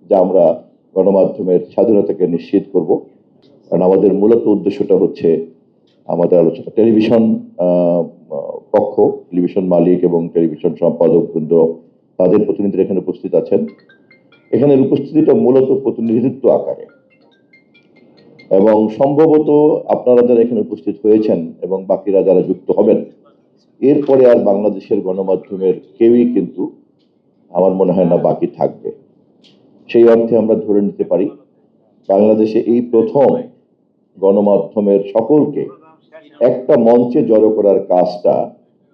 যা আমরা গণমাধ্যমের স্বাধীনতাকে নিশ্চিত করব। কারণ আমাদের মূলত উদ্দেশ্যটা হচ্ছে আমাদের আলোচনা টেলিভিশন পক্ষ, টেলিভিশন মালিক এবং টেলিভিশন সম্পাদক বৃন্দ, তাদের প্রতিনিধিরা এখানে উপস্থিত আছেন। এখানের উপস্থিতিটা মূলত প্রতিনিধিত্ব আকারে, এবং সম্ভবত আপনারা যারা এখানে উপস্থিত হয়েছেন এবং বাকিরা যারা যুক্ত হবেন, এরপরে আর বাংলাদেশের গণমাধ্যমের কেউই কিন্তু আমার মনে হয় না বাকি থাকবে। সেই অর্থে আমরা ধরে নিতে পারি বাংলাদেশে এই প্রথম গণমাধ্যমের সকলকে একটা মঞ্চে জড়ো করার কাজটা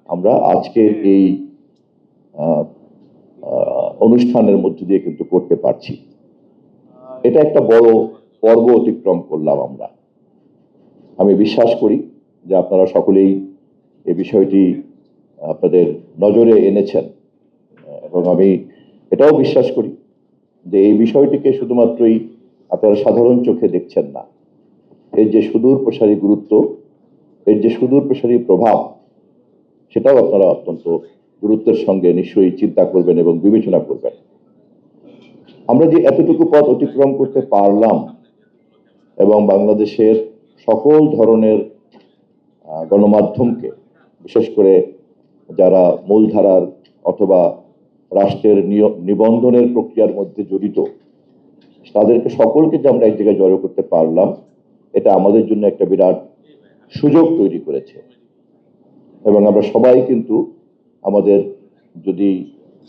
আমরা আজকের এই অনুষ্ঠানের মধ্য দিয়ে কিন্তু করতে পারছি। এটা একটা বড় পর্ব অতিক্রম করলাম আমরা। আমি বিশ্বাস করি যে আপনারা সকলেই এই বিষয়টি আপনাদের নজরে এনেছেন, এবং আমি এটাও বিশ্বাস করি যে এই বিষয়টিকে শুধুমাত্রই আপনারা সাধারণ চোখে দেখছেন না, এর যে সুদূর প্রসারী গুরুত্ব, এর যে সুদূর প্রসারী প্রভাব, সেটাও আপনারা অত্যন্ত গুরুত্বের সঙ্গে নিশ্চয়ই চিন্তা করবেন এবং বিবেচনা করবেন। আমরা যে এতটুকু পথ অতিক্রম করতে পারলাম এবং বাংলাদেশের সকল ধরনের গণমাধ্যমকে, বিশেষ করে যারা মূলধারার অথবা রাষ্ট্রের নিবন্ধনের প্রক্রিয়ার মধ্যে জড়িত, তাদেরকে সকলকে যে আমরা এক জায়গায় জড়ো করতে পারলাম, এটা আমাদের জন্য একটা বিরাট সুযোগ তৈরি করেছে। এবং আমরা সবাই কিন্তু আমাদের যদি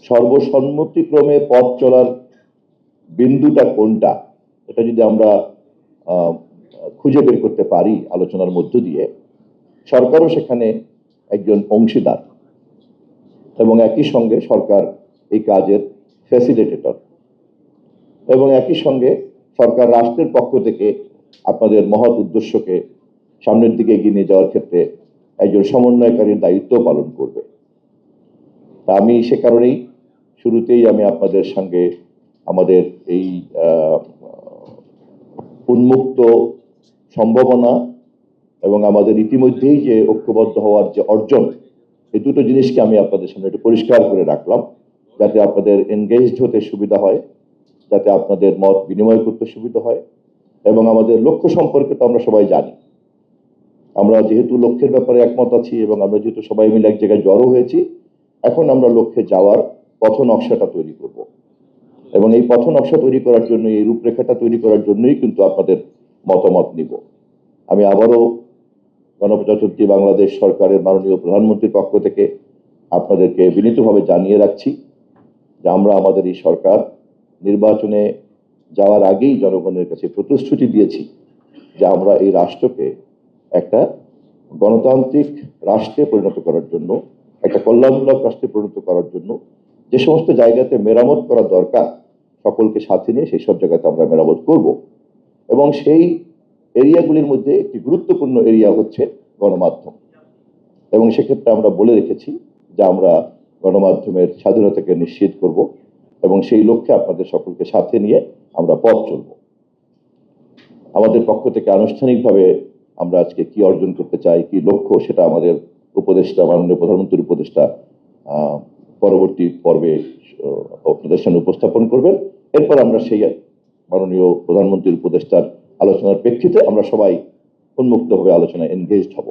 সর্বসম্মতিক্রমে পথ চলার বিন্দুটা কোনটা, এটা যদি আমরা খুঁজে বের করতে পারি আলোচনার মধ্য দিয়ে, সরকারও সেখানে একজন অংশীদার এবং একই সঙ্গে সরকার এই কাজের ফ্যাসিলিটেটর, এবং একই সঙ্গে সরকার রাষ্ট্রের পক্ষ থেকে আপনাদের মহৎ উদ্দেশ্যকে সামনের দিকে এগিয়ে নিয়ে যাওয়ার ক্ষেত্রে একজন সমন্বয়কারীর দায়িত্ব পালন করবে। আমি সে কারণেই শুরুতেই আমি আপনাদের সঙ্গে আমাদের এই উন্মুক্ত সম্ভাবনা এবং আমাদের ইতিমধ্যেই যে ঐক্যবদ্ধ হওয়ার যে অর্জন, এই দুটো জিনিসকে আমি আপনাদের সামনে একটু পরিষ্কার করে রাখলাম, যাতে আপনাদের এনগেজড হতে সুবিধা হয়, যাতে আপনাদের মত বিনিময় করতে সুবিধা হয়। এবং আমাদের লক্ষ্য সম্পর্কে তো আমরা সবাই জানি। আমরা যেহেতু লক্ষ্যের ব্যাপারে একমত আছি এবং আমরা যেহেতু সবাই মিলে এক জায়গায় জড়ো হয়েছি, এখন আমরা লক্ষ্যে যাওয়ার পথ নকশাটা তৈরি করব। এবং এই পথ নকশা তৈরি করার জন্য, এই রূপরেখাটা তৈরি করার জন্যই কিন্তু আপনাদের মতামত নিব। আমি আবারও গণপ্রজাতন্ত্রী বাংলাদেশ সরকারের মাননীয় প্রধানমন্ত্রীর পক্ষ থেকে আপনাদেরকে বিনীতভাবে জানিয়ে রাখছি যে আমরা আমাদের এই সরকার নির্বাচনে যাওয়ার আগেই জনগণের কাছে প্রতিশ্রুতি দিয়েছি যে আমরা এই রাষ্ট্রকে একটা গণতান্ত্রিক রাষ্ট্রে পরিণত করার জন্য, একটা কল্যাণমূলক রাষ্ট্রে পরিণত করার জন্য যে সমস্ত জায়গাতে মেরামত করা দরকার, সকলকে সাথে নিয়ে সেই সব জায়গাতে আমরা মেরামত করব। এবং সেই এরিয়াগুলির মধ্যে একটি গুরুত্বপূর্ণ এরিয়া হচ্ছে গণমাধ্যম। এবং সেক্ষেত্রে আমরা বলে রেখেছি যে আমরা গণমাধ্যমের স্বাধীনতাকে নিশ্চিত করব, এবং সেই লক্ষ্যে আপনাদের সকলকে সাথে নিয়ে আমরা পথ চলব। আমাদের পক্ষ থেকে আনুষ্ঠানিকভাবে আমরা আজকে কি অর্জন করতে চাই, কি লক্ষ্য, সেটা আমাদের উপদেষ্টা, মাননীয় প্রধানমন্ত্রীর উপদেষ্টা পরবর্তী পর্বে আপনাদের সামনে উপস্থাপন করবেন। এরপর আমরা সেই মাননীয় প্রধানমন্ত্রীর উপদেষ্টার আলোচনার প্রেক্ষিতে আমরা সবাই উন্মুক্তভাবে আলোচনায় এনগেজড হব।